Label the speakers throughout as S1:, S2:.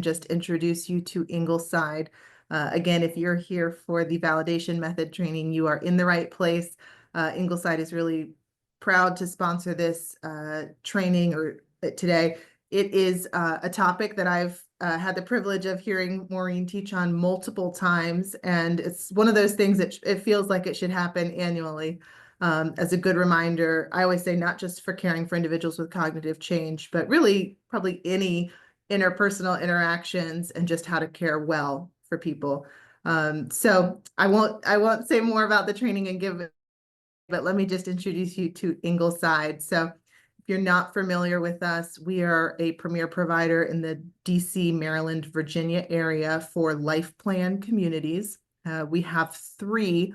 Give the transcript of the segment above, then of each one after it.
S1: just introduce you to Ingleside. Again, if you're here for the validation method training, you are in the right place. Ingleside is really proud to sponsor this training today. It is a topic that I've had the privilege of hearing Maureen teach on multiple times, and it's one of those things that it feels like it should happen annually. As a good reminder, I always say not just for caring for individuals with cognitive change, but really probably any interpersonal interactions and just how to care well for people. So I won't say more about the training and give it, but let me just introduce you to Ingleside. So if you're not familiar with us, we are a premier provider in the DC, Maryland, Virginia area for life plan communities. We have 3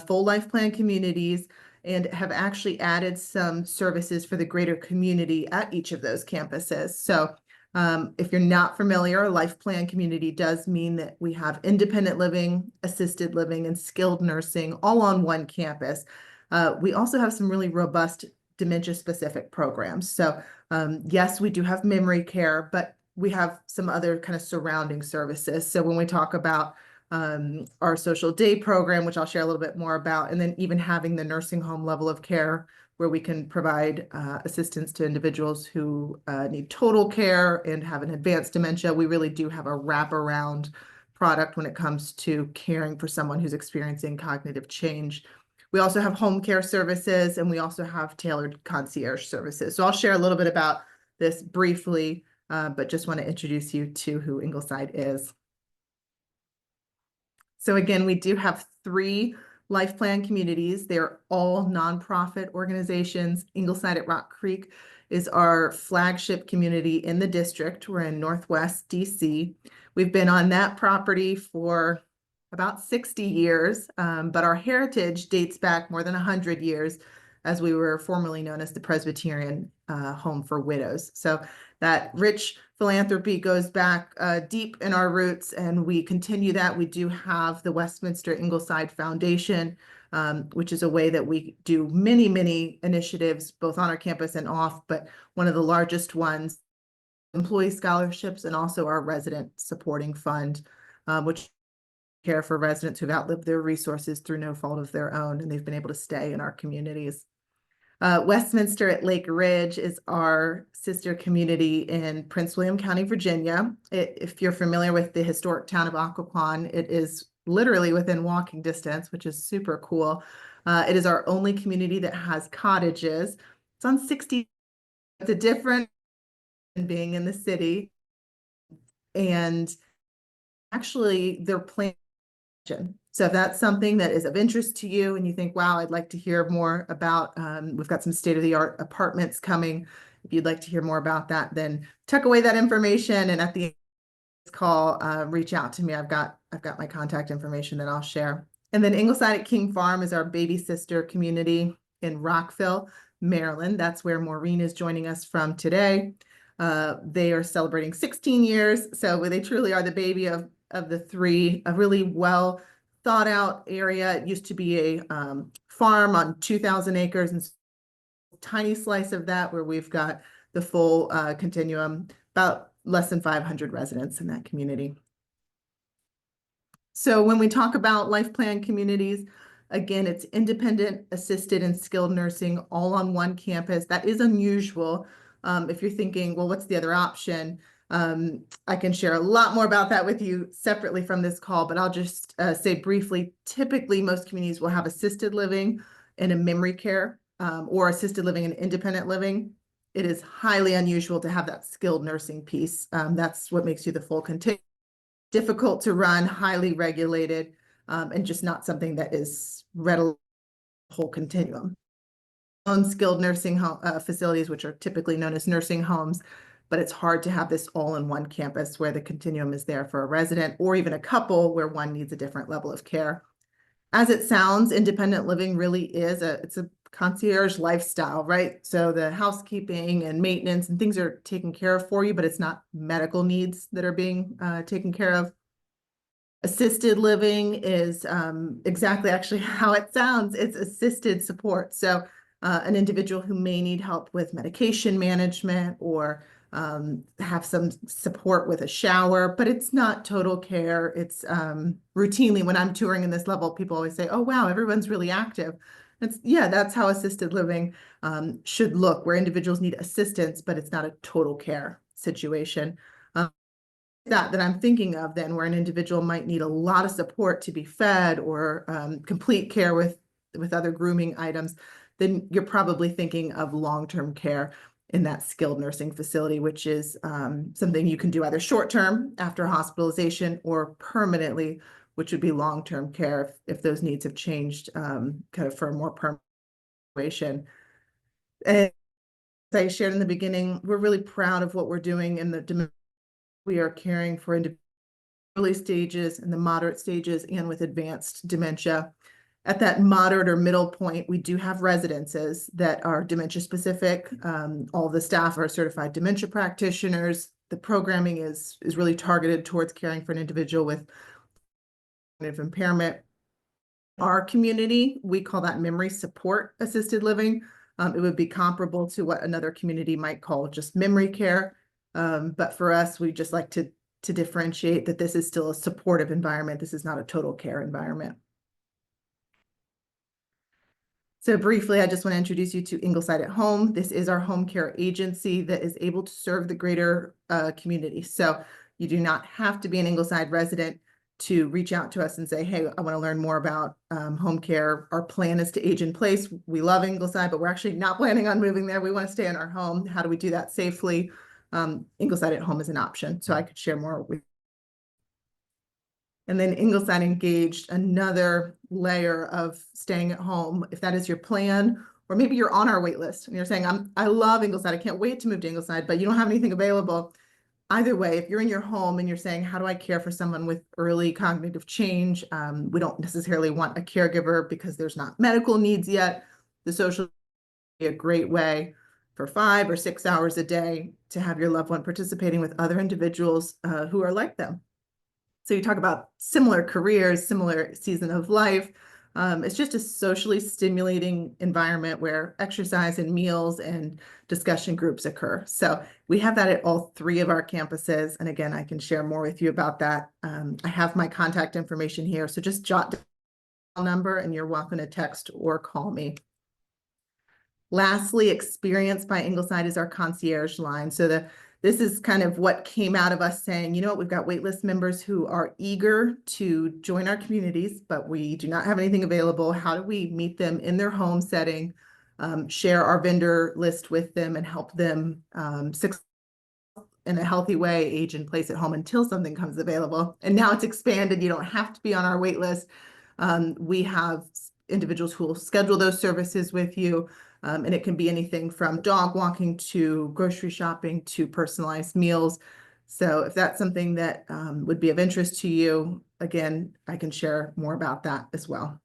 S1: full life plan communities and have actually added some services for the greater community at each of those campuses. So if you're not familiar, a life plan community does mean that we have independent living, assisted living, and skilled nursing all on one campus. We also have some really robust dementia-specific programs. So yes, we do have memory care, but we have some other kind of surrounding services. So when we talk about our social day program, which I'll share a little bit more about, and then even having the nursing home level of care where we can provide assistance to individuals who need total care and have an advanced dementia. We really do have a wraparound product when it comes to caring for someone who's experiencing cognitive change. We also have home care services, and we also have tailored concierge services. So I'll share a little bit about this briefly, but just want to introduce you to who Ingleside is. So again, we do have 3 life plan communities. They're all nonprofit organizations. Ingleside at Rock Creek is our flagship community in the district. We're in Northwest DC. We've been on that property for about 60 years, but our heritage dates back more than 100 years, as we were formerly known as the Presbyterian Home for Widows. So that rich philanthropy goes back deep in our roots, and we continue that. We do have the Westminster Ingleside Foundation, which is a way that we do many, many initiatives, both on our campus and off, but one of the largest ones, employee scholarships, and also our resident supporting fund, which care for residents who've outlived their resources through no fault of their own, and they've been able to stay in our communities. Westminster at Lake Ridge is our sister community in Prince William County, Virginia. If you're familiar with the historic town of Occoquan, it is literally within walking distance, which is super cool. It is our only community that has cottages. It's on 60. It's a different than being in the city. And actually, they're planning. So if that's something that is of interest to you and you think, wow, I'd like to hear more about, we've got some state-of-the-art apartments coming. If you'd like to hear more about that, then tuck away that information, and at the end of this call, reach out to me. I've got my contact information that I'll share. And then Ingleside at King Farm is our baby sister community in Rockville, Maryland. That's where Maureen is joining us from today. They are celebrating 16 years, so they truly are the baby of the 3, a really well thought out area. It used to be a farm on 2,000 acres, and a tiny slice of that where we've got the full continuum, about less than 500 residents in that community. So when we talk about life plan communities, again, it's independent, assisted, and skilled nursing all on one campus. That is unusual. If you're thinking, well, what's the other option? I can share a lot more about that with you separately from this call, but I'll just say briefly, typically most communities will have assisted living and a memory care, or assisted living and independent living. It is highly unusual to have that skilled nursing piece. That's what makes you the full continuum. Difficult to run, highly regulated, and just not something that is readily whole continuum. Unskilled nursing home facilities, which are typically known as nursing homes, but it's hard to have this all in one campus where the continuum is there for a resident or even a couple where one needs a different level of care. As it sounds, independent living really is it's a concierge lifestyle, right? So the housekeeping and maintenance and things are taken care of for you, but it's not medical needs that are being taken care of. Assisted living is exactly actually how it sounds. It's assisted support. So an individual who may need help with medication management or have some support with a shower, but it's not total care. It's routinely when I'm touring in this level, people always say, oh, wow, everyone's really active. Yeah, that's how assisted living should look, where individuals need assistance, but it's not a total care situation. That I'm thinking of then, where an individual might need a lot of support to be fed or complete care with other grooming items, then you're probably thinking of long-term care in that skilled nursing facility, which is something you can do either short-term after hospitalization or permanently, which would be long-term care if those needs have changed kind of for a more permanent situation. And as I shared in the beginning, we're really proud of what we're doing in the we are caring for individuals early stages and the moderate stages and with advanced dementia. At that moderate or middle point, we do have residences that are dementia specific. All the staff are certified dementia practitioners. The programming is really targeted towards caring for an individual with cognitive impairment. Our community, we call that memory support assisted living. It would be comparable to what another community might call just memory care. But for us, we just like to differentiate that this is still a supportive environment. This is not a total care environment. So briefly, I just want to introduce you to Ingleside at Home. This is our home care agency that is able to serve the greater community. So you do not have to be an Ingleside resident to reach out to us and say, hey, I want to learn more about home care. Our plan is to age in place. We love Ingleside, but we're actually not planning on moving there. We want to stay in our home. How do we do that safely? Ingleside at Home is an option. So I could share more with you. And then Ingleside Engaged, another layer of staying at home. If that is your plan, or maybe you're on our wait list and you're saying, I love Ingleside. I can't wait to move to Ingleside, but you don't have anything available. Either way, if you're in your home and you're saying, how do I care for someone with early cognitive change? We don't necessarily want a caregiver because there's not medical needs yet. The social be a great way for 5 or 6 hours a day to have your loved one participating with other individuals who are like them. So you talk about similar careers, similar season of life. It's just a socially stimulating environment where exercise and meals and discussion groups occur. So we have that at all 3 of our campuses. And again, I can share more with you about that. I have my contact information here. So just jot down the number and you're welcome to text or call me. Lastly, Experience by Ingleside is our concierge line. So this is kind of what came out of us saying, you know what, we've got waitlist members who are eager to join our communities, but we do not have anything available. How do we meet them in their home setting, share our vendor list with them and help them in a healthy way age in place at home until something comes available. And now it's expanded. You don't have to be on our wait list. We have individuals who will schedule those services with you. And it can be anything from dog walking to grocery shopping to personalized meals. So if that's something that would be of interest to you, again, I can share more about that as well.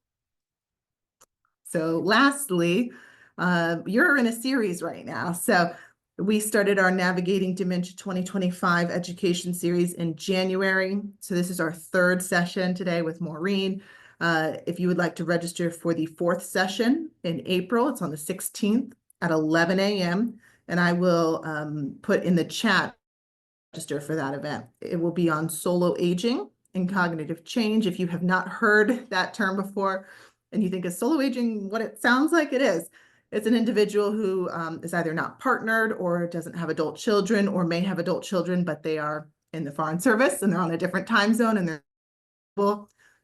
S1: So lastly, you're in a series right now. So we started our Navigating Dementia 2025 education series in January. So this is our 3rd session today with Maureen. If you would like to register for the 4th session in April, it's on the 16th at 11 a.m. And I will put in the chat register for that event. It will be on solo aging and cognitive change. If you have not heard that term before and you think is solo aging what it sounds like, it is. It's an individual who is either not partnered or doesn't have adult children or may have adult children, but they are in the Foreign Service and they're on a different time zone and they're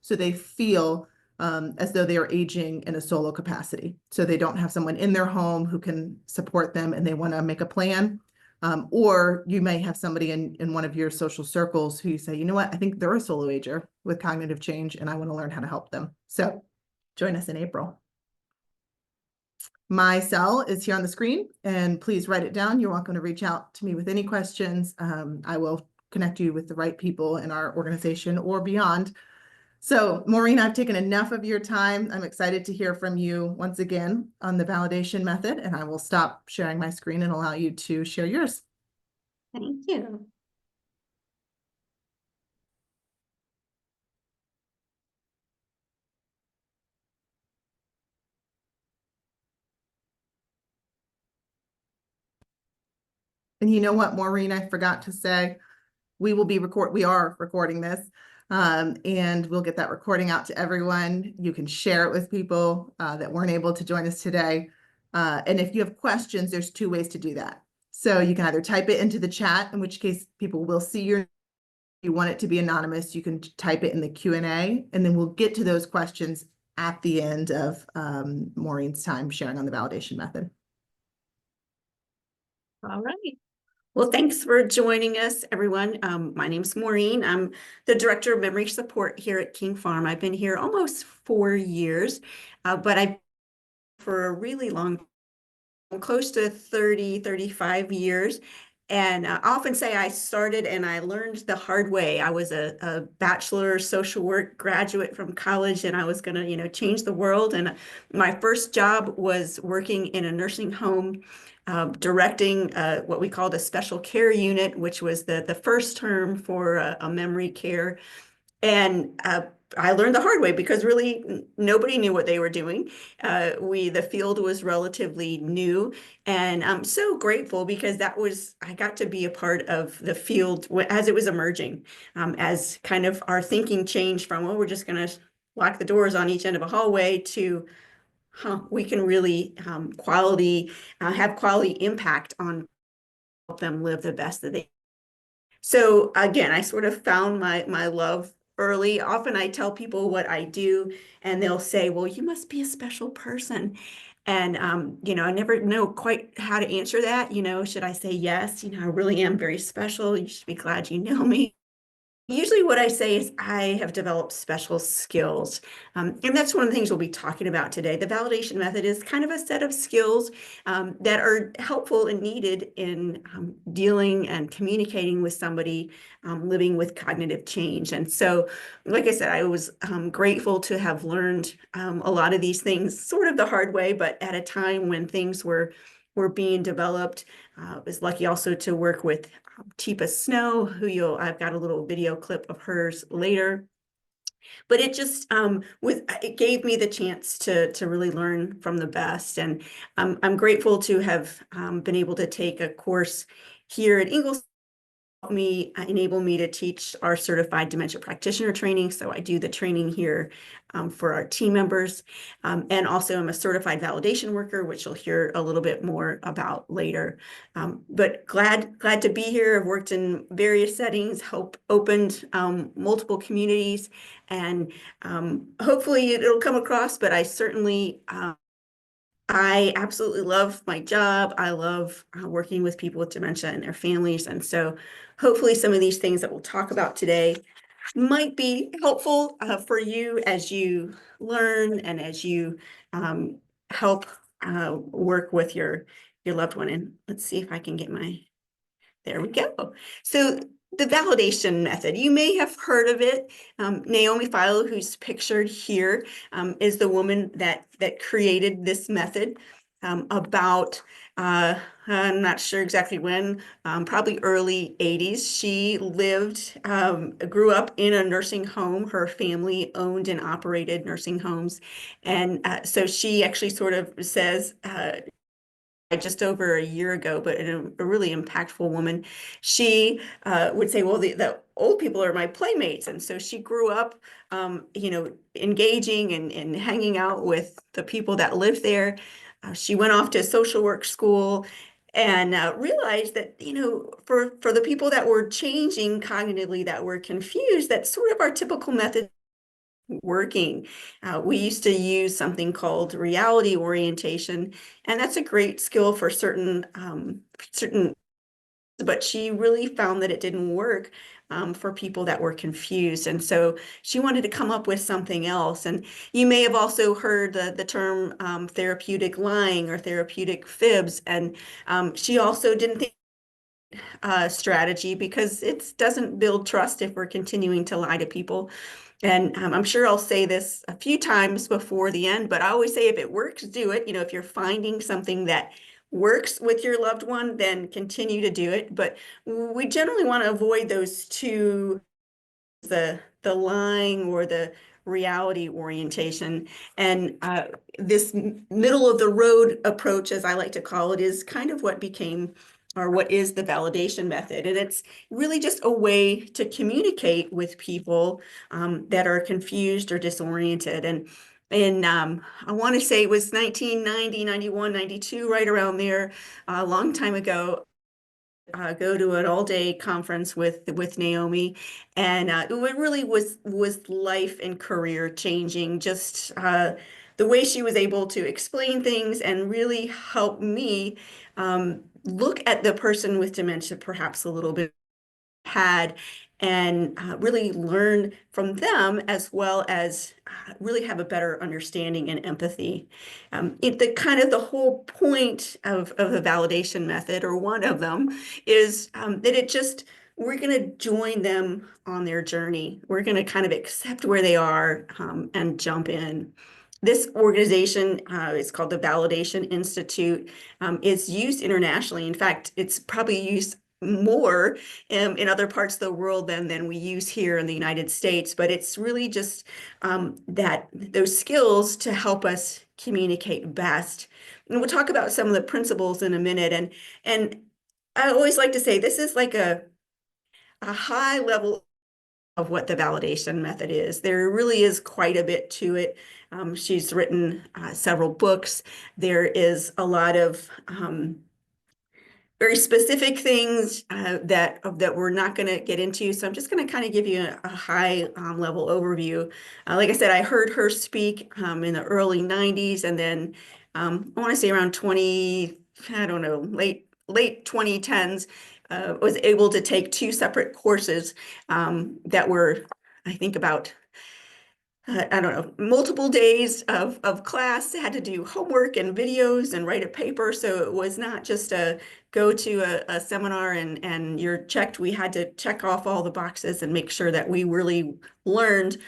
S1: so they feel as though they are aging in a solo capacity. So they don't have someone in their home who can support them and they want to make a plan. Or you may have somebody in one of your social circles who you say, you know what, I think they're a solo ager with cognitive change and I want to learn how to help them. So join us in April. My cell is here on the screen and please write it down. You're welcome to reach out to me with any questions. I will connect you with the right people in our organization or beyond. So Maureen, I've taken enough of your time. I'm excited to hear from you once again on the validation method, and I will stop sharing my screen and allow you to share yours.
S2: Thank you.
S1: And you know what, Maureen, I forgot to say, we are recording this. And we'll get that recording out to everyone. You can share it with people that weren't able to join us today. And if you have questions, there's two ways to do that. So you can either type it into the chat, in which case people will see your, if you want it to be anonymous, you can type it in the Q&A, and then we'll get to those questions at the end of Maureen's time sharing on the validation method.
S2: All right. Well, thanks for joining us, everyone. My name's Maureen. I'm the Director of Memory Support here at King Farm. I've been here almost 4 years, but I've for a really long, close to 35 years. And I often say I started and I learned the hard way. I was a bachelor social work graduate from college, and I was going to, change the world. And my first job was working in a nursing home, directing what we called a special care unit, which was the first term for a memory care. And I learned the hard way because really nobody knew what they were doing. The field was relatively new, and I'm so grateful because I got to be a part of the field as it was emerging, as kind of our thinking changed from, well, we're just going to lock the doors on each end of a hallway to, we can really have quality impact on help them live the best that they. So again, I sort of found my love early. Often I tell people what I do, and they'll say, well, you must be a special person. And, I never know quite how to answer that. Should I say yes? I really am very special. You should be glad you know me. Usually what I say is I have developed special skills. And that's one of the things we'll be talking about today. The validation method is kind of a set of skills that are helpful and needed in dealing and communicating with somebody living with cognitive change. And so, like I said, I was grateful to have learned a lot of these things sort of the hard way, but at a time when things were being developed. I was lucky also to work with Teepa Snow, I've got a little video clip of hers later. But it just it gave me the chance to really learn from the best. And I'm grateful to have been able to take a course here at Ingalls enable me to teach our certified dementia practitioner training. So I do the training here for our team members. And also I'm a certified validation worker, which you'll hear a little bit more about later. But glad to be here. I've worked in various settings, opened multiple communities, and hopefully it'll come across, but I certainly I absolutely love my job. I love working with people with dementia and their families. And so hopefully some of these things that we'll talk about today might be helpful for you as you learn and as you help work with your loved one. And let's see if I can get there we go. So the validation method, you may have heard of it. Naomi Filo, who's pictured here, is the woman that created this method about, I'm not sure exactly when, probably early 80s. She grew up in a nursing home. Her family owned and operated nursing homes. And so she actually sort of says, just over a year ago, but a really impactful woman. She would say, well, the old people are my playmates. And so she grew up, engaging and hanging out with the people that lived there. She went off to social work school and realized that, for the people that were changing cognitively, that were confused, that sort of our typical method working. We used to use something called reality orientation, and that's a great skill for certain, but she really found that it didn't work for people that were confused. And so she wanted to come up with something else. And you may have also heard the term therapeutic lying or therapeutic fibs. And she also didn't think strategy because it doesn't build trust if we're continuing to lie to people. And I'm sure I'll say this a few times before the end, but I always say if it works, do it. If you're finding something that works with your loved one, then continue to do it. But we generally want to avoid those two, the lying or the reality orientation. And this middle of the road approach, as I like to call it, is kind of what became or what is the validation method? And it's really just a way to communicate with people that are confused or disoriented. And I want to say it was 1990, 91, 92, right around there, a long time ago. Go to an all-day conference with Naomi, and it really was life and career changing. Just the way she was able to explain things and really help me look at the person with dementia perhaps a little bit had, and really learn from them, as well as really have a better understanding and empathy. The kind of the whole point of the validation method, or one of them, is that we're going to join them on their journey. We're going to kind of accept where they are and jump in. This organization is called the Validation Institute. It's used internationally. In fact, it's probably used more in other parts of the world than we use here in the United States. But it's really just that those skills to help us communicate best. And we'll talk about some of the principles in a minute. And I always like to say this is like a high level of what the validation method is. There really is quite a bit to it. She's written several books. There is a lot of very specific things that we're not going to get into. So I'm just going to kind of give you a high level overview. Like I said, I heard her speak in the early 90s, and then I want to say around 20, I don't know, late 2010s, was able to take two separate courses that were, I think, about I don't know, multiple days of class, had to do homework and videos and write a paper. So it was not just a go to a seminar and you're checked. We had to check off all the boxes and make sure that we really learned.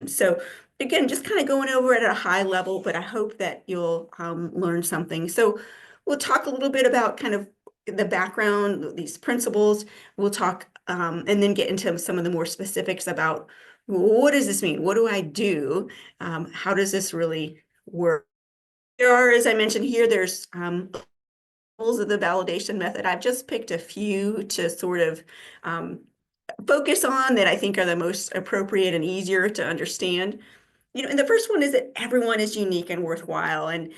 S2: So again, just kind of going over it at a high level, but I hope that you'll learn something. So we'll talk a little bit about kind of the background, these principles. We'll talk and then get into some of the more specifics about what does this mean? What do I do? How does this really work? There are, as I mentioned here, there's rules of the validation method. I've just picked a few to sort of focus on that I think are the most appropriate and easier to understand. And the first one is that everyone is unique and worthwhile. And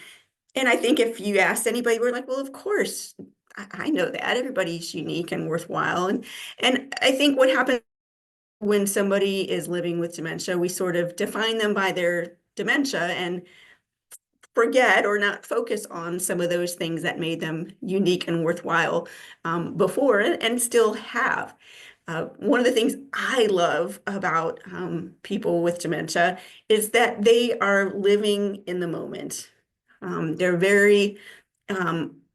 S2: I think if you asked anybody, we're like, well, of course, I know that everybody's unique and worthwhile. And I think what happens when somebody is living with dementia, we sort of define them by their dementia and forget or not focus on some of those things that made them unique and worthwhile before, and still have. One of the things I love about people with dementia is that they are living in the moment. They're very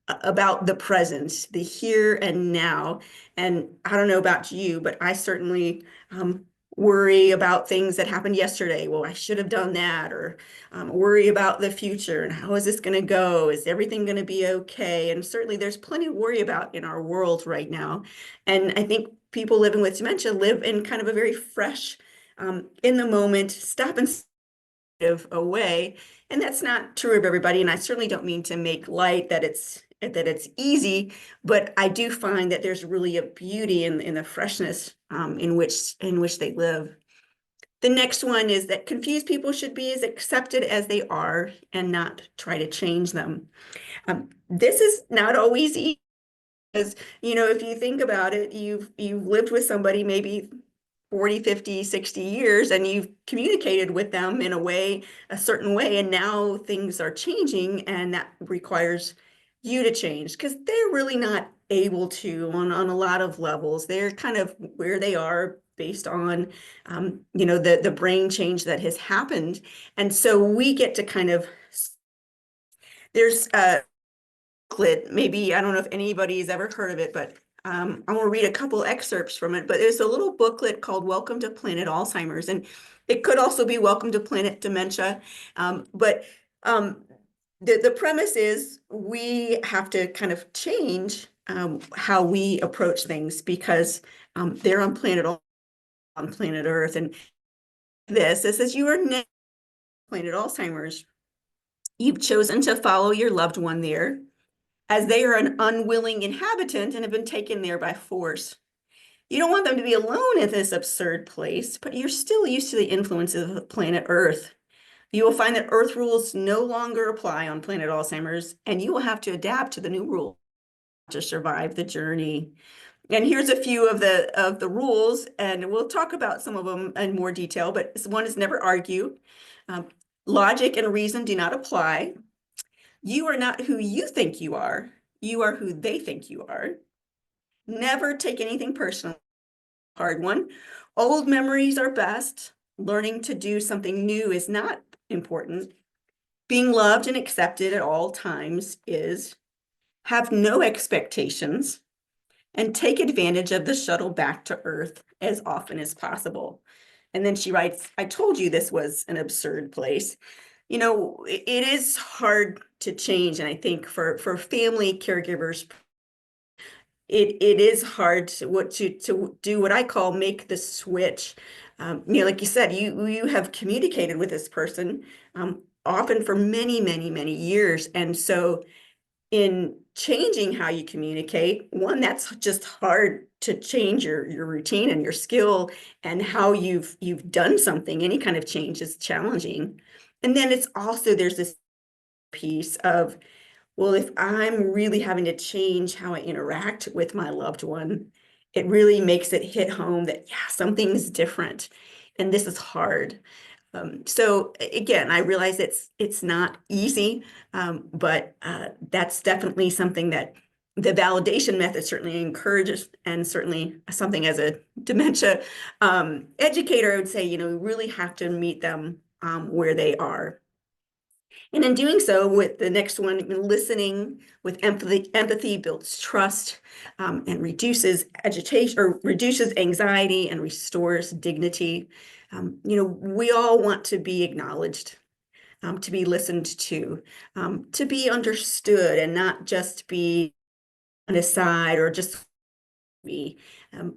S2: about the present, the here and now. And I don't know about you, but I certainly worry about things that happened yesterday. Well, I should have done that, or worry about the future and how is this going to go? Is everything going to be okay? And certainly there's plenty to worry about in our world right now. And I think people living with dementia live in kind of a very fresh, in the moment, stop and away. And that's not true of everybody. And I certainly don't mean to make light that it's easy, but I do find that there's really a beauty in the freshness in which they live. The next one is that confused people should be as accepted as they are and not try to change them. This is not always easy, because if you think about it, you've lived with somebody maybe 40, 50, 60 years, and you've communicated with them in a certain way, and now things are changing, and that requires you to change, because they're really not able to on a lot of levels. They're kind of where they are based on the brain change that has happened. And so we get to kind of, there's a booklet, maybe, I don't know if anybody's ever heard of it, but I want to read a couple excerpts from it. But there's a little booklet called Welcome to Planet Alzheimer's, and it could also be Welcome to Planet Dementia. But the premise is we have to kind of change how we approach things, because they're on planet Earth. And this says you are now planet Alzheimer's. You've chosen to follow your loved one there. as they are an unwilling inhabitant and have been taken there by force. You don't want them to be alone in this absurd place, but you're still used to the influences of planet Earth. You will find that Earth rules no longer apply on planet Alzheimer's, and you will have to adapt to the new rules to survive the journey. And here's a few of the rules, and we'll talk about some of them in more detail, but one is never argue. Logic and reason do not apply. You are not who you think you are who they think you are. Never take anything personal. Hard one. Old memories are best. Learning to do something new is not important. Being loved and accepted at all times is. Have no expectations and take advantage of the shuttle back to Earth as often as possible. And then she writes, I told you this was an absurd place. You know, it is hard to change. And I think for family caregivers, it is hard to do what I call make the switch. You know, like you said, you have communicated with this person often for many, many, many years. And so in changing how you communicate, one, that's just hard to change your routine and your skill and how you've done something. Any kind of change is challenging. And then it's also, there's this piece of, well, if I'm really having to change how I interact with my loved one, it really makes it hit home that, yeah, something's different and this is hard. So again, I realize it's not easy, but that's definitely something that the validation method certainly encourages, and certainly something as a dementia educator, I would say, you know, we really have to meet them where they are. And in doing so, with the next one, listening with empathy builds trust and reduces agitation or reduces anxiety and restores dignity. You know, we all want to be acknowledged, to be listened to be understood, and not just be an aside or just be,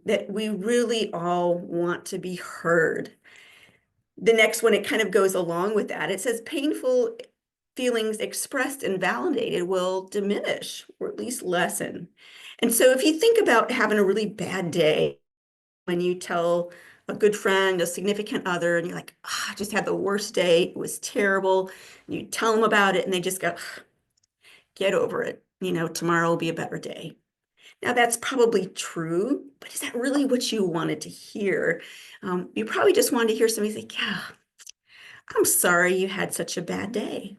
S2: that we really all want to be heard. The next one, it kind of goes along with that. It says painful feelings expressed and validated will diminish or at least lessen. And so if you think about having a really bad day, when you tell a good friend, a significant other, and you're like, I just had the worst day, it was terrible. And you tell them about it and they just go, get over it. You know, tomorrow will be a better day. Now that's probably true, but is that really what you wanted to hear? You probably just wanted to hear somebody say, yeah, I'm sorry you had such a bad day.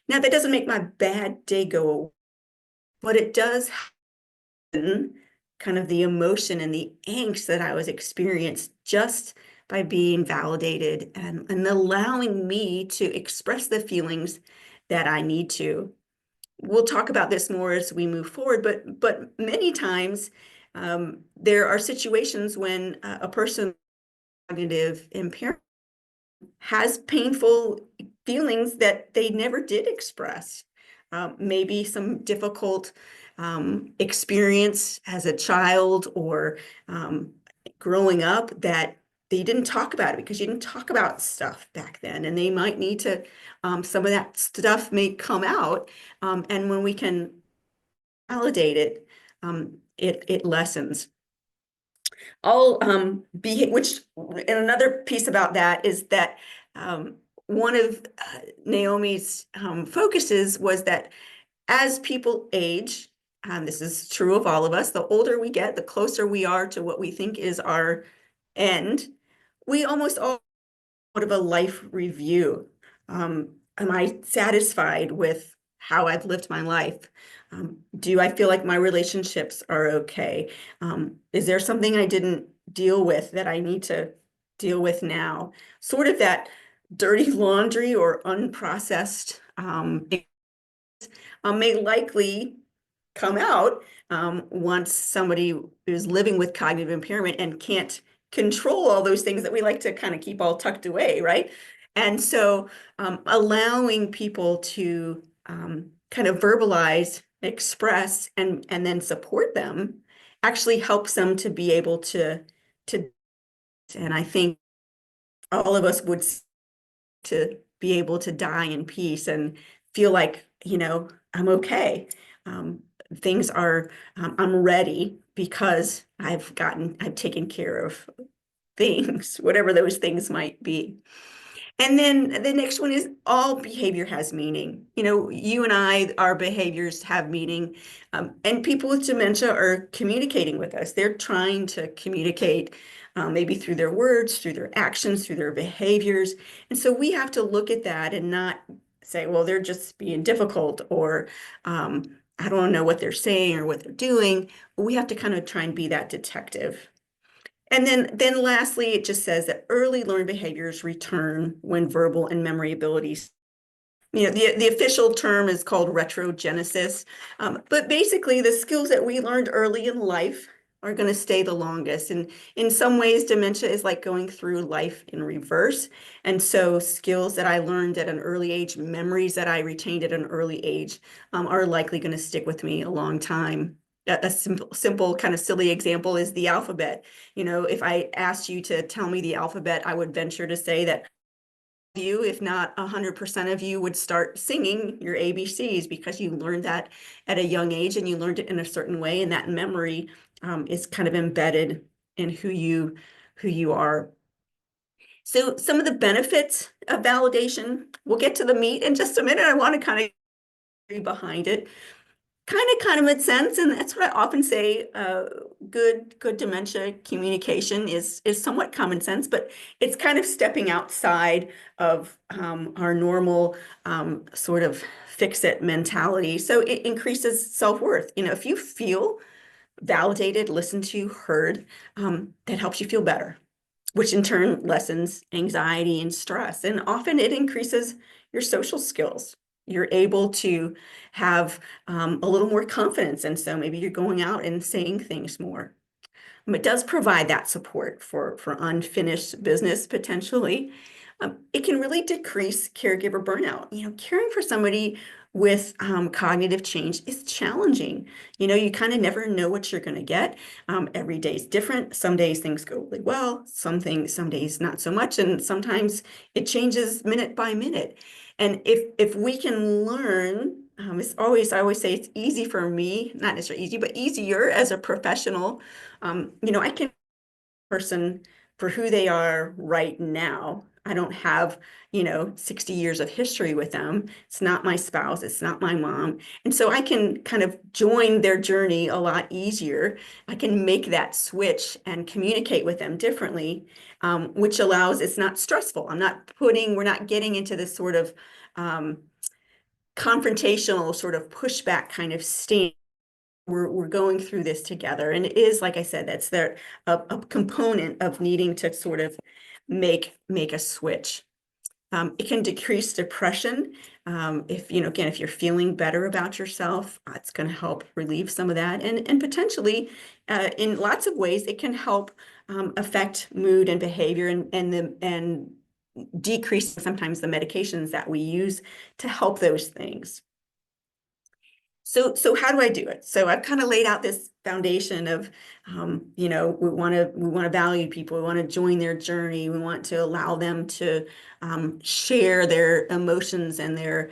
S2: Now that doesn't make my bad day go away, but it does kind of the emotion and the angst that I was experienced just by being validated and allowing me to express the feelings that I need to. We'll talk about this more as we move forward, but many times there are situations when a person with cognitive impairment has painful feelings that they never did express. Maybe some difficult experience as a child or growing up that they didn't talk about it because you didn't talk about stuff back then, and they might need to, some of that stuff may come out, and when we can validate it, it lessens. Which, and another piece about that is that one of Naomi's focuses was that as people age, this is true of all of us, the older we get, the closer we are to what we think is our end, we almost all out of a life review. Am I satisfied with how I've lived my life? Do I feel like my relationships are okay? Is there something I didn't deal with that I need to deal with now? Sort of that dirty laundry or unprocessed may likely come out once somebody is living with cognitive impairment and can't control all those things that we like to kind of keep all tucked away, right? And so allowing people to kind of verbalize, express, and then support them actually helps them to be able to, and I think all of us would to be able to die in peace and feel like, you know, I'm okay. things are, I'm ready because I've taken care of things, whatever those things might be. And then the next one is all behavior has meaning. You know, you and I, our behaviors have meaning. And people with dementia are communicating with us. They're trying to communicate, maybe through their words, through their actions, through their behaviors. And so we have to look at that and not say, well, they're just being difficult, or I don't know what they're saying or what they're doing. We have to kind of try and be that detective. And then lastly, it just says that early learned behaviors return when verbal and memory abilities, the official term is called retrogenesis. But basically the skills that we learned early in life are going to stay the longest. And in some ways, dementia is like going through life in reverse. And so skills that I learned at an early age, memories that I retained at an early age, are likely going to stick with me a long time. A simple kind of silly example is the alphabet. You know, if I asked you to tell me the alphabet, I would venture to say that you, if not 100% of you, would start singing your ABCs because you learned that at a young age and you learned it in a certain way, and that memory is kind of embedded in who you are. So some of the benefits of validation, we'll get to the meat in just a minute. I want to kind of behind it. Kind of makes sense, and that's what I often say. Good dementia communication is somewhat common sense, but it's kind of stepping outside of our normal sort of fix-it mentality. So it increases self-worth. You know, if you feel validated, listened to, heard, that helps you feel better, which in turn lessens anxiety and stress. And often it increases your social skills. You're able to have a little more confidence. And so maybe you're going out and saying things more. It does provide that support for unfinished business potentially. It can really decrease caregiver burnout. You know, caring for somebody with cognitive change is challenging. You know, you kind of never know what you're going to get. Every day is different. Some days things go really well, some days not so much, and sometimes it changes minute by minute. And if we can learn, I always say it's easy for me, not necessarily easy, but easier as a professional. I can person for who they are right now. I don't have, 60 years of history with them. It's not my spouse, it's not my mom. And so I can kind of join their journey a lot easier. I can make that switch and communicate with them differently, which allows, it's not stressful. We're not getting into this sort of confrontational sort of pushback kind of stance. We're going through this together, and it is, like I said, that's a component of needing to sort of make a switch. It can decrease depression. If you're feeling better about yourself, it's going to help relieve some of that, and potentially, in lots of ways, it can help affect mood and behavior, and decrease sometimes the medications that we use to help those things. So how do I do it? So I've kind of laid out this foundation of, we want to value people. We want to join their journey. We want to allow them to share their emotions and their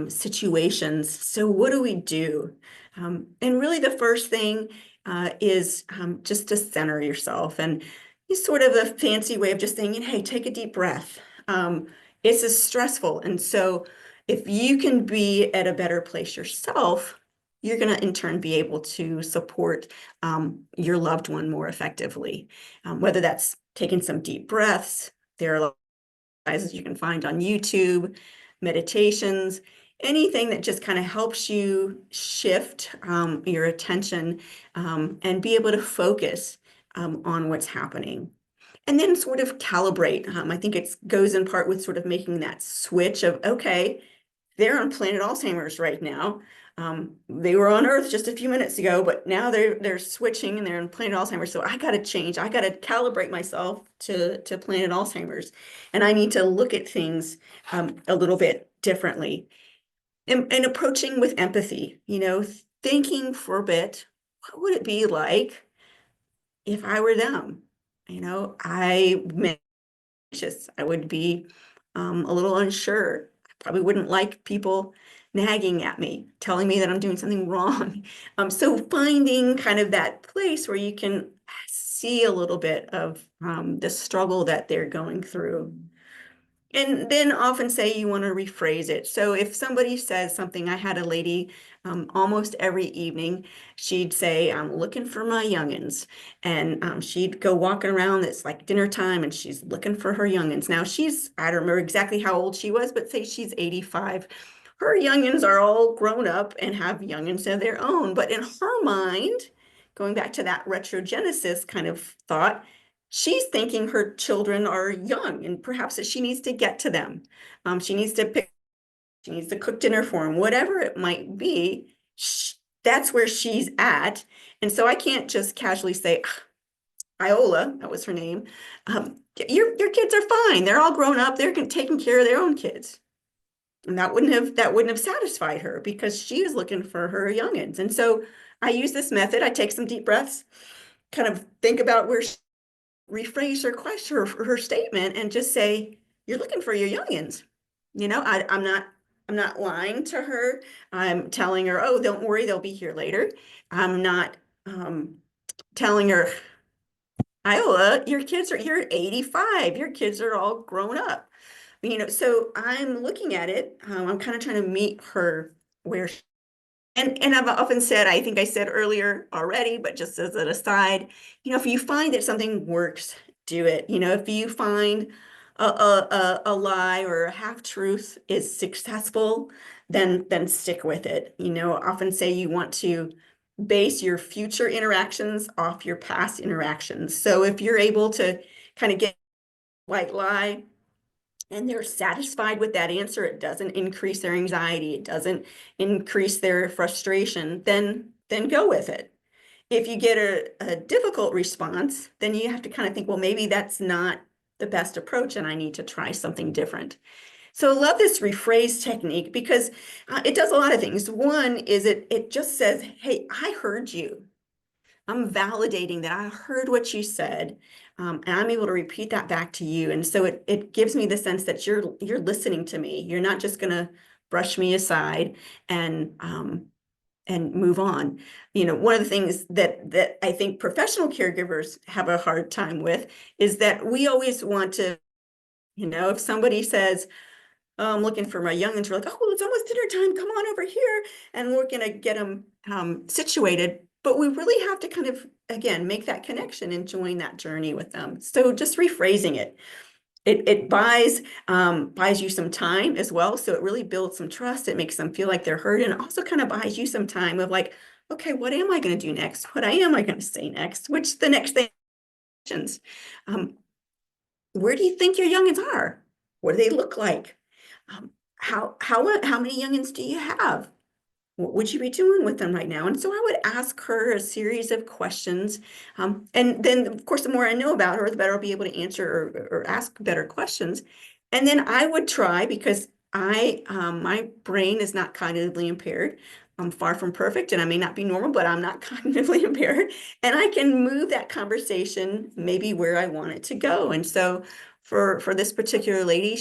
S2: situations. So what do we do? And really the first thing is just to center yourself. And it's sort of a fancy way of just saying, hey, take a deep breath. It's stressful. And so if you can be at a better place yourself, you're going to in turn be able to support your loved one more effectively. Whether that's taking some deep breaths, there are exercises you can find on YouTube, meditations, anything that just kind of helps you shift your attention and be able to focus on what's happening. And then sort of calibrate. I think it goes in part with sort of making that switch of, okay, they're on planet Alzheimer's right now. They were on Earth just a few minutes ago, but now they're switching and they're on planet Alzheimer's. So I got to change. I got to calibrate myself to planet Alzheimer's, and I need to look at things a little bit differently, and approaching with empathy. Thinking for a bit, what would it be like if I were them? I would be a little unsure. I probably wouldn't like people nagging at me, telling me that I'm doing something wrong. So finding kind of that place where you can see a little bit of the struggle that they're going through. And then often say you want to rephrase it. So if somebody says something, I had a lady almost every evening, she'd say, I'm looking for my youngins. And she'd go walking around, it's like dinner time, and she's looking for her youngins. Now I don't remember exactly how old she was, but say she's 85. Her youngins are all grown up and have youngins of their own. But in her mind, going back to that retrogenesis kind of thought, she's thinking her children are young and perhaps that she needs to get to them. She needs to cook dinner for them, whatever it might be. That's where she's at. And so I can't just casually say, Iola, that was her name. Your kids are fine. They're all grown up. They're taking care of their own kids. And that wouldn't have satisfied her because she is looking for her youngins. And so I use this method. I take some deep breaths, kind of think about where rephrase her question or her statement and just say, you're looking for your youngins. I'm not lying to her. I'm telling her, oh, don't worry, they'll be here later. I'm not telling her, Iola, you're 85, your kids are all grown up. So I'm looking at it. I'm kind of trying to meet her where and I've often said, I think I said earlier already, but just as an aside, if you find that something works, do it. If you find a lie or a half truth is successful, then stick with it. Often say you want to base your future interactions off your past interactions. So if you're able to kind of get white lie and they're satisfied with that answer, it doesn't increase their anxiety, it doesn't increase their frustration, then go with it. If you get a difficult response, then you have to kind of think, well, maybe that's not the best approach and I need to try something different. So I love this rephrase technique because it does a lot of things. One is it just says, hey, I heard you. I'm validating that I heard what you said, and I'm able to repeat that back to you. And so it gives me the sense that you're listening to me. You're not just going to brush me aside and move on. One of the things that I think professional caregivers have a hard time with is that we always want to, if somebody says, oh, I'm looking for my youngins, we're like, oh, well, it's almost dinner time. Come on over here. And we're going to get them situated. But we really have to kind of, again, make that connection and join that journey with them. So just rephrasing it. It buys you some time as well. So it really builds some trust. It makes them feel like they're heard, and also kind of buys you some time of like, okay, what am I going to do next? What am I going to say next? Which the next thing, where do you think your youngins are? What do they look like? How many youngins do you have? What would you be doing with them right now? And so I would ask her a series of questions. And then, of course, the more I know about her, the better I'll be able to answer or ask better questions. And then I would try, because my brain is not cognitively impaired. I'm far from perfect and I may not be normal, but I'm not cognitively impaired. And I can move that conversation maybe where I want it to go. And so for this particular lady,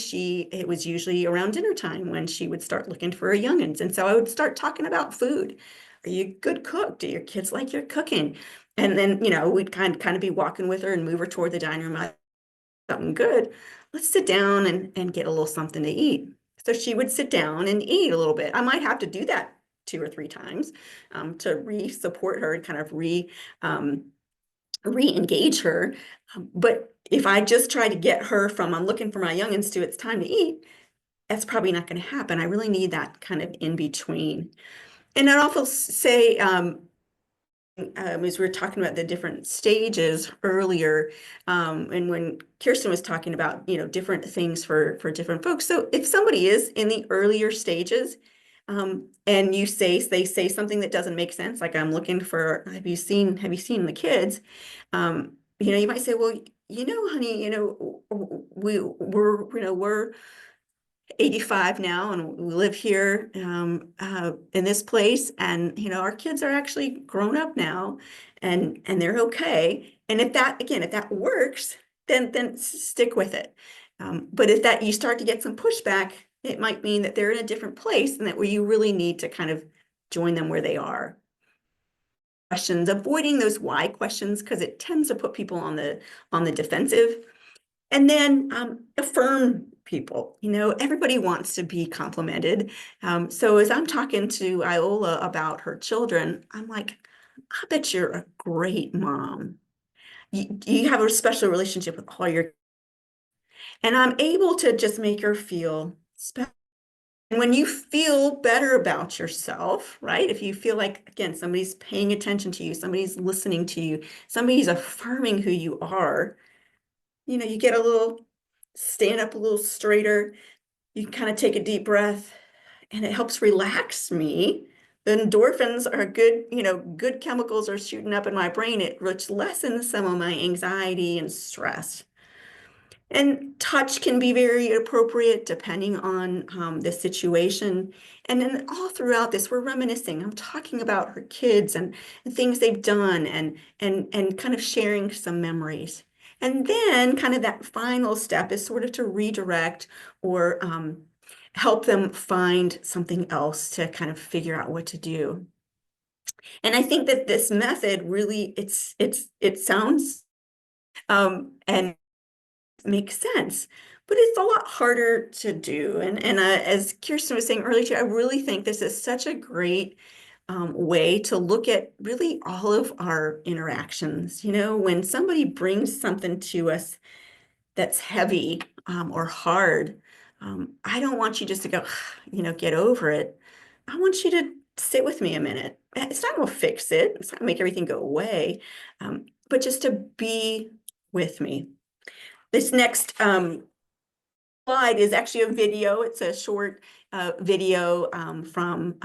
S2: it was usually around dinner time when she would start looking for her youngins. And so I would start talking about food. Are you a good cook? Do your kids like your cooking? And then, we'd kind of be walking with her and move her toward the dining room. Something good. Let's sit down and get a little something to eat. So she would sit down and eat a little bit. I might have to do that 2 or 3 times to re-support her and kind of re-engage her. But if I just try to get her from I'm looking for my youngins to it's time to eat, that's probably not going to happen. I really need that kind of in between. And I'd also say, as we were talking about the different stages earlier, and when Kirsten was talking about, different things for different folks. So if somebody is in the earlier stages, and they say something that doesn't make sense, like I'm looking for, have you seen the kids? You might say, well, honey, we're 85 now and we live here in this place, and our kids are actually grown up now and they're okay. And if that works, then stick with it. But if you start to get some pushback, It might mean that they're in a different place and that where you really need to kind of join them where they are. Questions, avoiding those why questions, because it tends to put people on the defensive. And then affirm people. Everybody wants to be complimented. So as I'm talking to Iola about her children, I'm like, I bet you're a great mom. You have a special relationship with all your, and I'm able to just make her feel special. And when you feel better about yourself, right? If you feel like, again, somebody's paying attention to you, somebody's listening to you, somebody's affirming who you are, you get stand up a little straighter. You kind of take a deep breath and it helps relax me. The endorphins are good chemicals are shooting up in my brain, which lessens some of my anxiety and stress. And touch can be very appropriate depending on the situation. And then all throughout this, we're reminiscing. I'm talking about her kids and things they've done and kind of sharing some memories. And then kind of that final step is sort of to redirect or help them find something else to kind of figure out what to do. And I think that this method really, it sounds and makes sense, but it's a lot harder to do. And as Kirsten was saying earlier, I really think this is such a great way to look at really all of our interactions. When somebody brings something to us that's heavy or hard, I don't want you just to go, get over it. I want you to sit with me a minute. It's not going to fix it. It's not going to make everything go away, but just to be with me. This next slide is actually a video. It's a short video from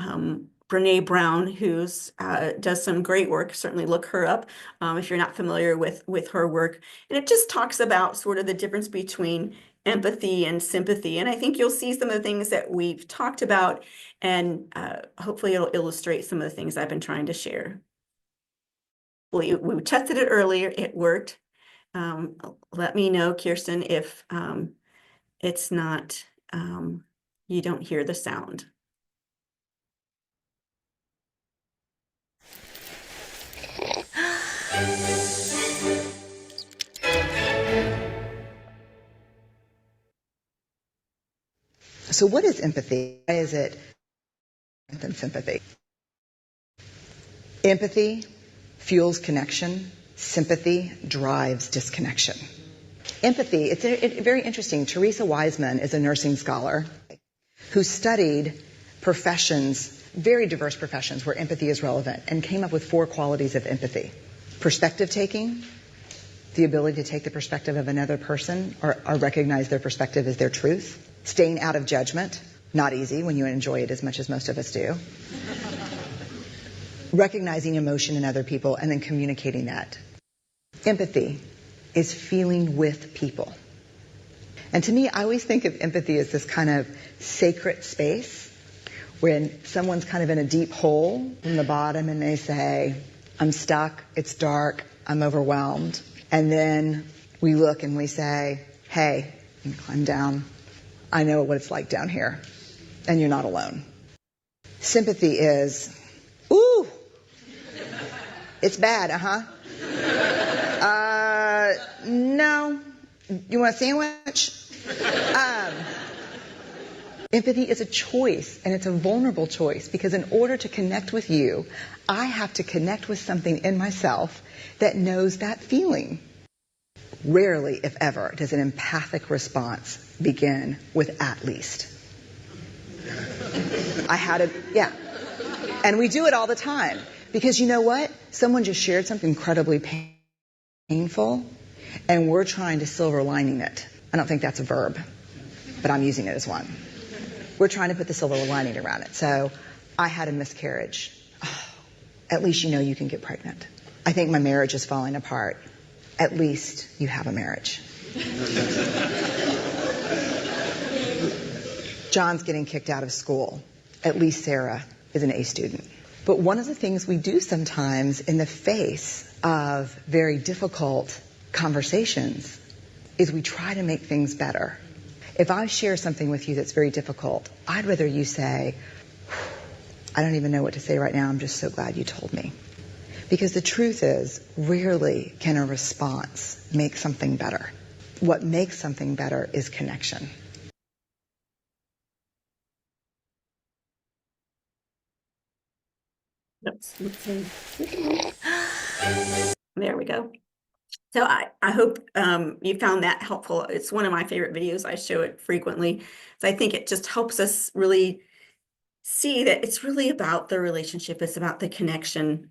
S2: Brene Brown, who's does some great work. Certainly look her up if you're not familiar with her work. And it just talks about sort of the difference between empathy and sympathy. And I think you'll see some of the things that we've talked about, and hopefully it'll illustrate some of the things I've been trying to share. We tested it earlier. It worked. Let me know, Kirsten, if it's not, you don't hear the sound.
S3: So what is empathy? Why is it than sympathy? Empathy fuels connection. Sympathy drives disconnection. Empathy, it's very interesting. Teresa Wiseman is a nursing scholar who studied professions, very diverse professions where empathy is relevant, and came up with 4 qualities of empathy. Perspective taking, the ability to take the perspective of another person or recognize their perspective as their truth. Staying out of judgment, not easy when you enjoy it as much as most of us do. Recognizing emotion in other people and then communicating that. Empathy is feeling with people. And to me, I always think of empathy as this kind of sacred space when someone's kind of in a deep hole from the bottom and they say, I'm stuck, it's dark, I'm overwhelmed. And then we look and we say, hey, you can climb down. I know what it's like down here. And you're not alone. Sympathy is, ooh, it's bad, no. You want a sandwich? Empathy is a choice, and it's a vulnerable choice, because in order to connect with you, I have to connect with something in myself that knows that feeling. Rarely, if ever, does an empathic response begin with "at least." And we do it all the time. Because you know what? Someone just shared something incredibly painful, and we're trying to silver lining it. I don't think that's a verb, but I'm using it as one. We're trying to put the silver lining around it. So, I had a miscarriage. Oh, at least you know you can get pregnant. I think my marriage is falling apart. At least you have a marriage. John's getting kicked out of school. At least Sarah is an A student. But one of the things we do sometimes in the face of very difficult conversations is we try to make things better. If I share something with you that's very difficult, I'd rather you say, I don't even know what to say right now. I'm just so glad you told me. Because the truth is, rarely can a response make something better. What makes something better is connection.
S2: There we go. So I hope you found that helpful. It's one of my favorite videos. I show it frequently. So I think it just helps us really see that it's really about the relationship. It's about the connection.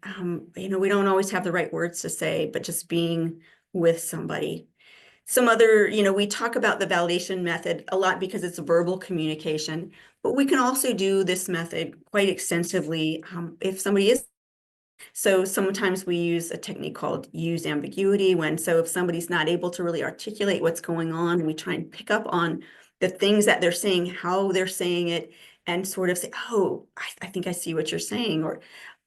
S2: We don't always have the right words to say, but just being with somebody. Some other, we talk about the validation method a lot because it's verbal communication, but we can also do this method quite extensively if somebody is. So sometimes we use a technique called use ambiguity so if somebody's not able to really articulate what's going on, we try and pick up on the things that they're saying, how they're saying it, and sort of say, oh, I think I see what you're saying, or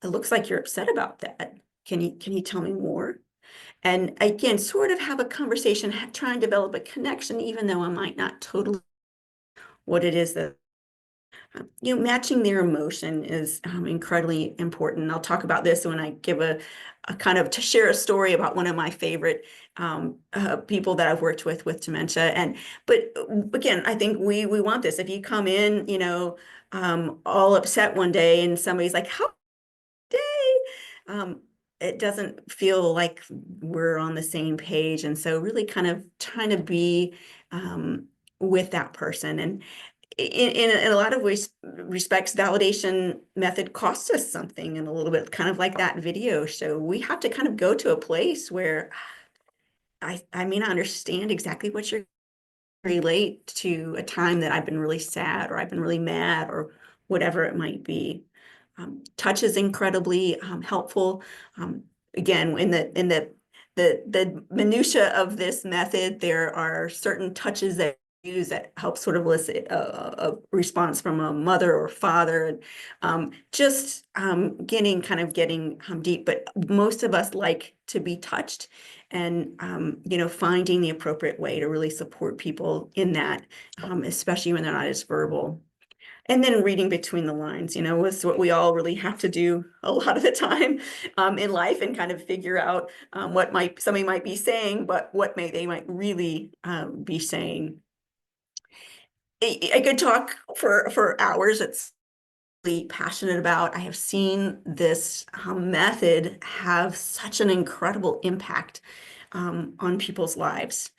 S2: it looks like you're upset about that. Can you tell me more? And again, sort of have a conversation, try and develop a connection, even though I might not totally what it is that matching their emotion is incredibly important. I'll talk about this when I give a kind of to share a story about one of my favorite people that I've worked with dementia. But again, I think we want this. If you come in, all upset one day and somebody's like, how day? It doesn't feel like we're on the same page. And so really kind of trying to be with that person. And in a lot of ways, respects, validation method costs us something, and a little bit kind of like that video. So we have to kind of go to a place where I may not understand exactly what you're relate to a time that I've been really sad or I've been really mad or whatever it might be. Touch is incredibly helpful. Again, in the minutia of this method, there are certain touches that use that help sort of elicit a response from a mother or father, and just getting deep. But most of us like to be touched, and finding the appropriate way to really support people in that, especially when they're not as verbal. And then reading between the lines, is what we all really have to do a lot of the time in life, and kind of figure out what somebody might be saying, but what they might really be saying. I could talk for hours. It's really passionate about. I have seen this method have such an incredible impact on people's lives.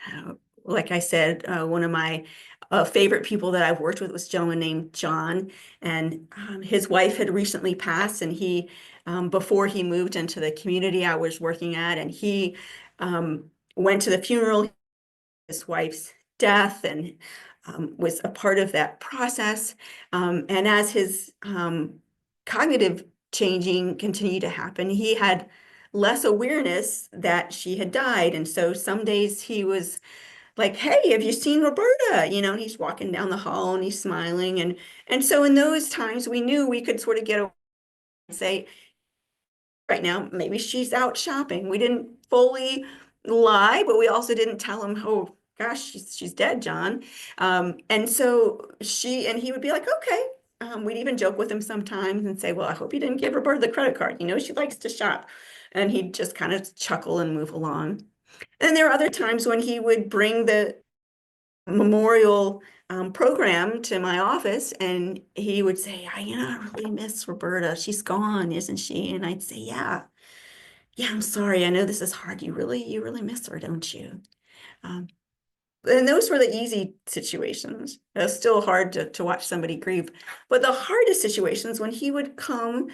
S2: Like I said, one of my favorite people that I've worked with was a gentleman named John, and his wife had recently passed, and he, before he moved into the community I was working at, and he went to the funeral, his wife's death, and was a part of that process. And as his cognitive changing continued to happen, he had less awareness that she had died. And so some days he was like, hey, have you seen Roberta? And he's walking down the hall and he's smiling. And so in those times, we knew we could sort of get away and say, right now, maybe she's out shopping. We didn't fully lie, but we also didn't tell him, oh gosh, she's dead, John. And so he would be like, okay. We'd even joke with him sometimes and say, well, I hope you didn't give Roberta the credit card. She likes to shop. And he'd just kind of chuckle and move along. And there are other times when he would bring the memorial program to my office, and he would say, I really miss Roberta. She's gone, isn't she? And I'd say, yeah, I'm sorry. I know this is hard. You really miss her, don't you? And those were the easy situations. It was still hard to watch somebody grieve. But the hardest situations, when he would come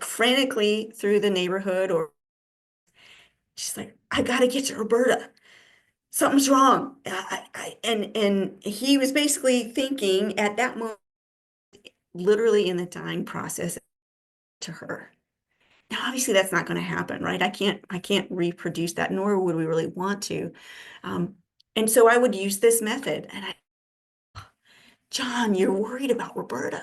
S2: frantically through the neighborhood, or she's like, I got to get to Roberta. Something's wrong. And he was basically thinking at that moment, literally in the dying process, to her. Now, obviously, that's not going to happen, right? I can't reproduce that, nor would we really want to. And so I would use this method, and John, you're worried about Roberta.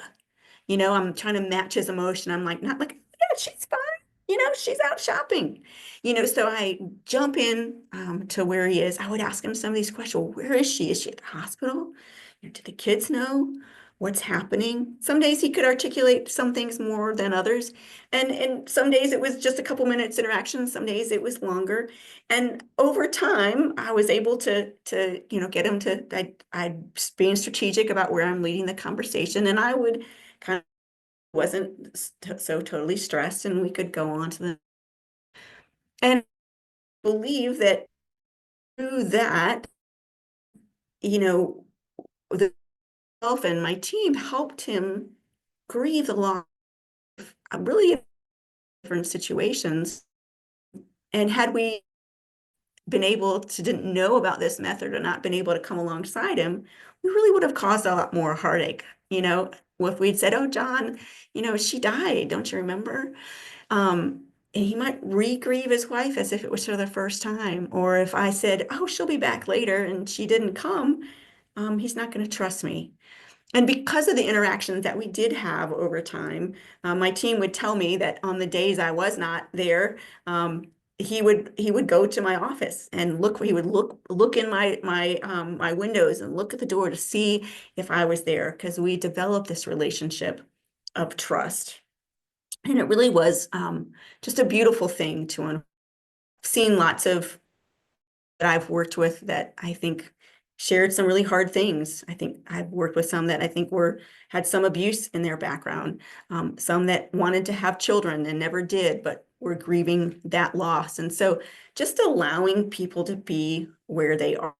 S2: I'm trying to match his emotion. I'm like, not like, yeah, she's fine. she's out shopping. So I jump in to where he is. I would ask him some of these questions. Well, where is she? Is she at the hospital? Do the kids know what's happening? Some days he could articulate some things more than others. And some days it was just a couple minutes interaction. Some days it was longer. And over time, I was able to get him to, I'd being strategic about where I'm leading the conversation. And I would kind of wasn't so totally stressed, and we could go on to the and believe that through that, you know, the self and my team helped him grieve the loss of really different situations. And had we been able to didn't know about this method or not been able to come alongside him, we really would have caused a lot more heartache. If we'd said, "Oh, John, she died, don't you remember?" And he might re-grieve his wife as if it was for the first time. Or if I said, "Oh, she'll be back later," and she didn't come, he's not going to trust me. And because of the interactions that we did have over time, my team would tell me that on the days I was not there, he would go to my office and look. He would look in my windows and look at the door to see if I was there, because we developed this relationship of trust. And it really was just a beautiful thing to I've seen lots of that I've worked with that I think shared some really hard things. I think I've worked with some that I think had some abuse in their background, some that wanted to have children and never did, but were grieving that loss. And so just allowing people to be where they are.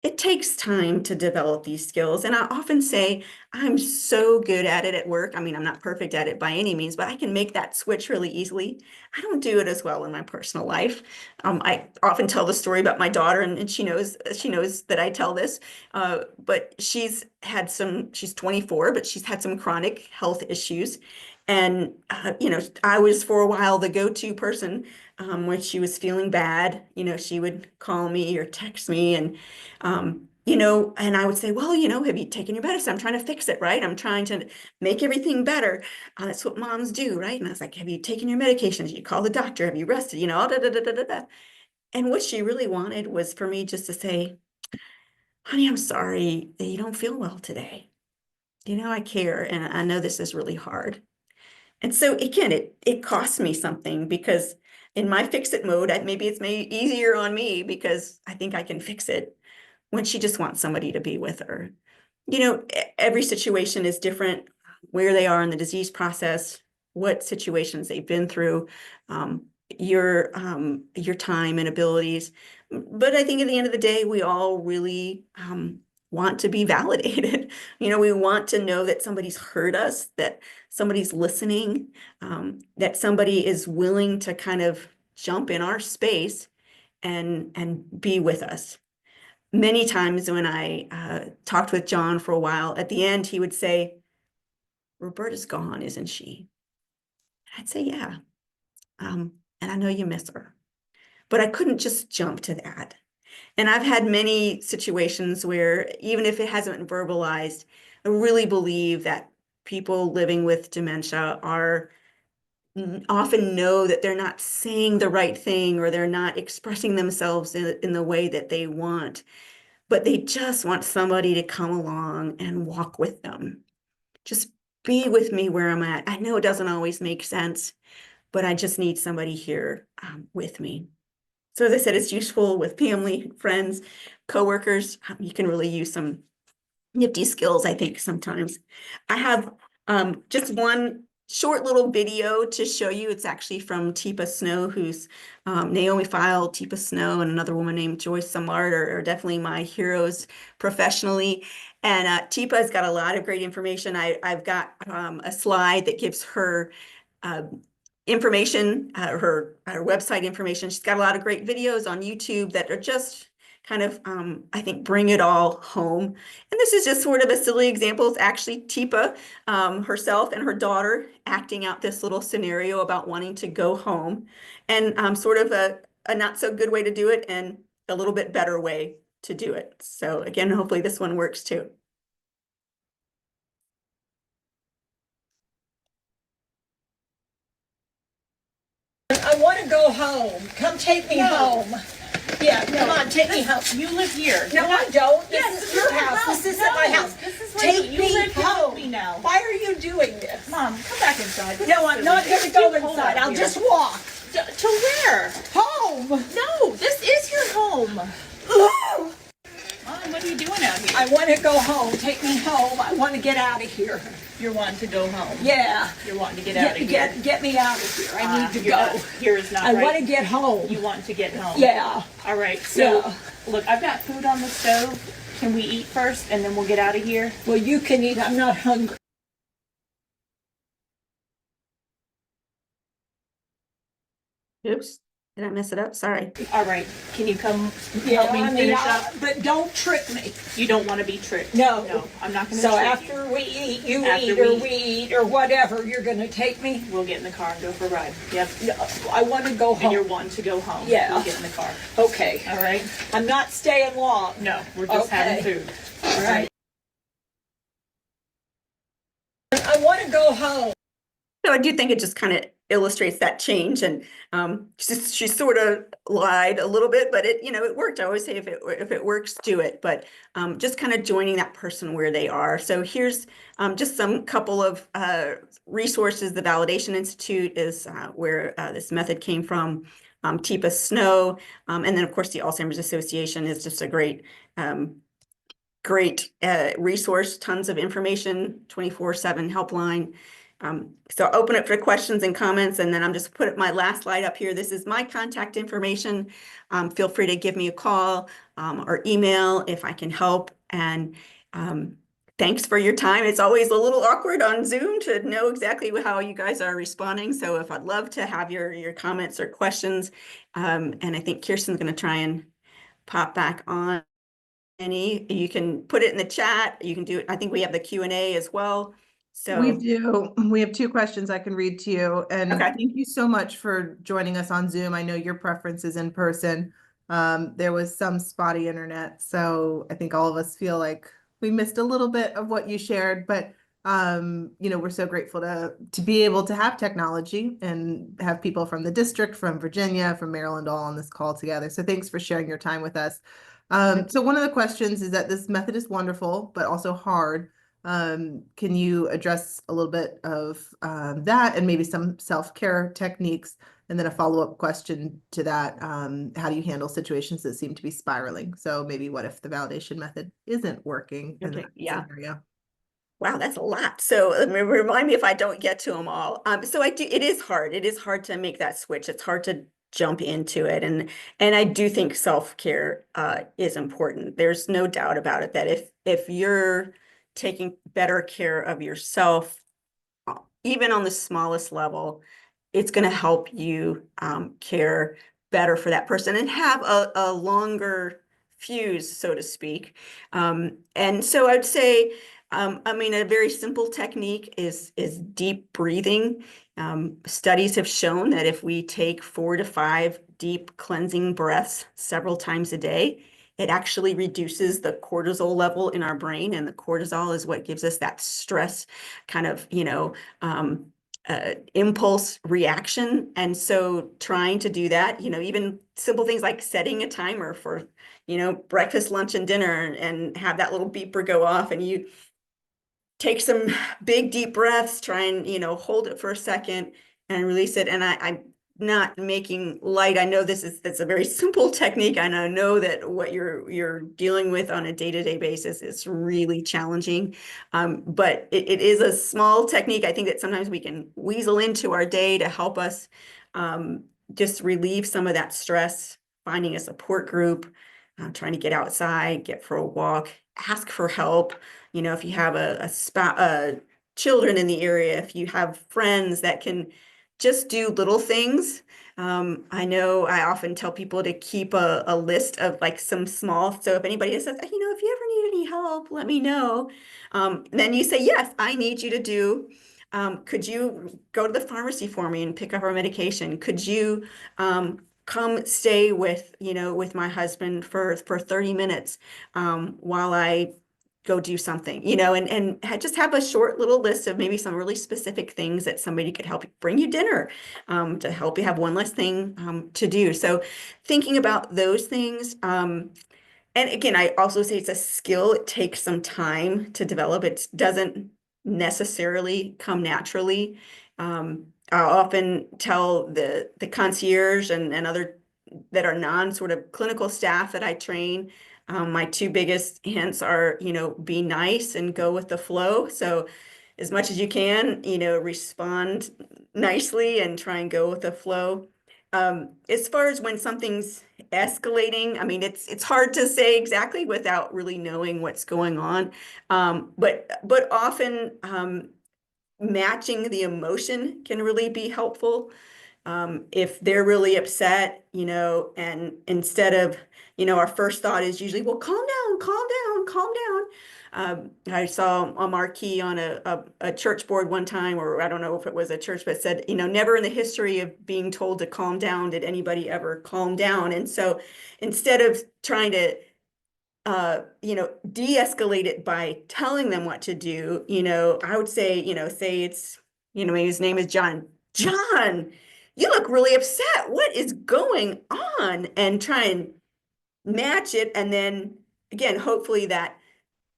S2: It takes time to develop these skills. And I often say, I'm so good at it at work. I mean, I'm not perfect at it by any means, but I can make that switch really easily. I don't do it as well in my personal life. I often tell the story about my daughter, and she knows that I tell this, but she's 24, but she's had some chronic health issues. And, I was for a while the go-to person when she was feeling bad. She would call me or text me, and I would say, "Well, have you taken your medicine? I'm trying to fix it, right? I'm trying to make everything better. That's what moms do, right?" And I was like, "Have you taken your medications? You call the doctor? Have you rested? Da, da, da, da, da, da." And what she really wanted was for me just to say, "Honey, I'm sorry that you don't feel well today. I care, and I know this is really hard." And so again, it cost me something, because in my fix it mode, maybe it's made easier on me because I think I can fix it, when she just wants somebody to be with her. Every situation is different, where they are in the disease process, what situations they've been through, your time and abilities. But I think at the end of the day, we all really want to be validated. We want to know that somebody's heard us, that somebody's listening, that somebody is willing to kind of jump in our space and be with us. Many times when I talked with John for a while, at the end, he would say, "Roberta's gone, isn't she?" I'd say, "Yeah. And I know you miss her." But I couldn't just jump to that. And I've had many situations where, even if it hasn't been verbalized, I really believe that people living with dementia often know that they're not saying the right thing, or they're not expressing themselves in the way that they want, but they just want somebody to come along and walk with them. Just be with me where I'm at. I know it doesn't always make sense, but I just need somebody here with me. So as I said, it's useful with family, friends, coworkers. You can really use some nifty skills, I think, sometimes. I have just one short little video to show you. It's actually from Teepa Snow, who's Naomi Feil, Teepa Snow, and another woman named Joyce Samard are definitely my heroes professionally. And Teepa's got a lot of great information. I've got a slide that gives her information, her website information. She's got a lot of great videos on YouTube that are just kind of, I think, bring it all home. And this is just sort of a silly example. It's actually Teepa herself and her daughter acting out this little scenario about wanting to go home, and sort of a not so good way to do it, and a little bit better way to do it. So again, hopefully this one works too.
S4: I want to go home. Come take me home. Yeah, come on, take me home.
S5: You live here.
S4: No, I don't.
S5: Yes,
S4: This is your house. This isn't my house.
S5: This is where
S4: Take
S5: you
S4: me
S5: live here
S4: home.
S5: with me now.
S4: Why are you doing this?
S5: Mom, come back inside. This
S4: No,
S5: is
S4: I'm not
S5: silly.
S4: going to
S5: It's
S4: go
S5: too cold
S4: inside.
S5: out
S4: I'll
S5: here.
S4: just walk
S5: To where?
S4: home.
S5: No, this is your home.
S4: Ugh.
S5: Mom, what are you doing out here?
S4: I want to go home. Take me home. I want to get out of here.
S5: You're wanting to go home.
S4: Yeah.
S5: You're wanting to get out of here.
S4: Get me out of here. I need to
S5: You're
S4: go.
S5: not- Here is not
S4: I
S5: right.
S4: want to get home.
S5: You want to get home.
S4: Yeah.
S5: All right. So,
S4: Yeah.
S5: look, I've got food on the stove. Can we eat first and then we'll get out of here?
S4: Well, you can eat. I'm not hungry.
S2: Oops, did I mess it up? Sorry.
S5: All right. Can you come
S4: Yeah,
S5: help me
S4: I mean,
S5: finish up?
S4: but don't trick me.
S5: You don't want to be tricked.
S4: No.
S5: No, I'm not going to
S4: So
S5: trick
S4: after we eat, you
S5: After
S4: eat, or
S5: we-
S4: we eat, or whatever, you're going to take me?
S5: you. We'll get in the car and go for a ride. Yep.
S4: No, I want to go
S5: And you're
S4: home.
S5: wanting to go home.
S4: Yeah.
S5: We'll get in the car.
S4: Okay.
S5: All right.
S4: I'm not staying long.
S5: No, we're just having
S4: Okay.
S5: food.
S4: All right. I want to go home.
S2: So I do think it just kind of illustrates that change, and she sort of lied a little bit, but it worked. I always say if it works, do it. But just kind of joining that person where they are. So here's just some couple of resources. The Validation Institute is where this method came from. TIPA Snow, and then of course the Alzheimer's Association is just a great resource. Tons of information, 24/7 helpline. So I'll open it for questions and comments, and then I'm just put my last slide up here. This is my contact information. Feel free to give me a call or email if I can help. And thanks for your time. It's always a little awkward on Zoom to know exactly how you guys are responding. So if I'd love to have your comments or questions, and I think Kirsten's going to try and pop back on. You can put it in the chat. You can do it. I think we have the Q&A as well. So
S1: We do. We have two questions I can read to you. And
S2: Okay.
S1: thank you so much for joining us on Zoom. I know your preference is in person. There was some spotty internet, so I think all of us feel like we missed a little bit of what you shared, but we're so grateful to be able to have technology and have people from the district, from Virginia, from Maryland, all on this call together. So thanks for sharing your time with us. So one of the questions is that this method is wonderful, but also hard. Can you address a little bit of that and maybe some self-care techniques? And then a follow-up question to that, how do you handle situations that seem to be spiraling? So maybe what if the validation method isn't working in
S2: Okay,
S1: that
S2: yeah.
S1: scenario?
S2: wow, that's a lot. So remind me if I don't get to them all. So it is hard. It is hard to make that switch. It's hard to jump into it. And I do think self-care is important. There's no doubt about it that if you're taking better care of yourself, even on the smallest level, it's going to help you care better for that person and have a longer fuse, so to speak. And so I'd say, a very simple technique is deep breathing. Studies have shown that if we take 4 to 5 deep cleansing breaths several times a day, it actually reduces the cortisol level in our brain, and the cortisol is what gives us that stress kind of, impulse reaction. And so trying to do that, even simple things like setting a timer for, breakfast, lunch, and dinner, and have that little beeper go off, and you take some big deep breaths, try and, hold it for a second and release it. And I'm not making light. I know it's a very simple technique, and I know that what you're dealing with on a day-to-day basis is really challenging. But it is a small technique. I think that sometimes we can weasel into our day to help us just relieve some of that stress, finding a support group, trying to get outside, get for a walk, ask for help. If you have children in the area, if you have friends that can just do little things. I know I often tell people to keep a list of like some small, so if anybody says, if you ever need any help, let me know. Then you say, yes, I need you to do. Could you go to the pharmacy for me and pick up our medication? Could you come stay with my husband for 30 minutes while I go do something, you know, and just have a short little list of maybe some really specific things that somebody could help you bring you dinner, to help you have one less thing to do. So thinking about those things. And again, I also say it's a skill. It takes some time to develop. It doesn't necessarily come naturally. I often tell the concierge and other that are non sort of clinical staff that I train, my two biggest hints are, you know, be nice and go with the flow. So as much as you can, you know, respond nicely and try and go with the flow. As far as when something's escalating, I mean, it's hard to say exactly without really knowing what's going on. But often matching the emotion can really be helpful. If they're really upset, you know, and instead of, you know, our first thought is usually, well, calm down, calm down, calm down. I saw a marquee on a church board one time, or I don't know if it was a church, but said, you know, never in the history of being told to calm down did anybody ever calm down. And so instead of trying to you know, de-escalate it by telling them what to do, you know, I would say, you know, say it's, you know, maybe his name is John. John, you look really upset. What is going on? And try and match it. And then again, hopefully that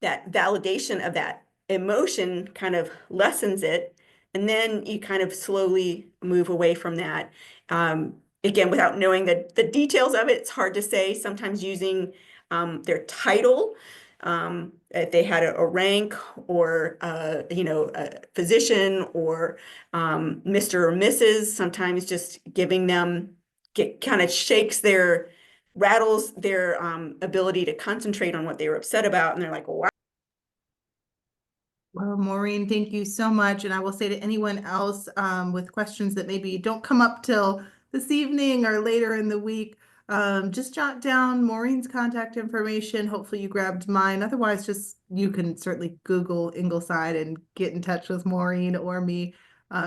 S2: validation of that emotion kind of lessens it. And then you kind of slowly move away from that. Again, without knowing the details of it, it's hard to say. Sometimes using their title, if they had a rank or, you know, a physician or Mr. or Mrs., sometimes just giving them, kind of rattles their ability to concentrate on what they were upset about. And they're like, wow.
S1: Well, Maureen, thank you so much. And I will say to anyone else with questions that maybe don't come up till this evening or later in the week, just jot down Maureen's contact information. Hopefully you grabbed mine. Otherwise, just you can certainly Google Ingleside and get in touch with Maureen or me.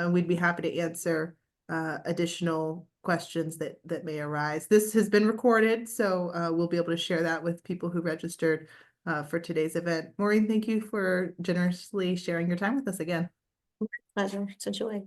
S1: We'd be happy to answer additional questions that may arise. This has been recorded, so we'll be able to share that with people who registered for today's event. Maureen, thank you for generously sharing your time with us again.
S2: Pleasure. It's a joy.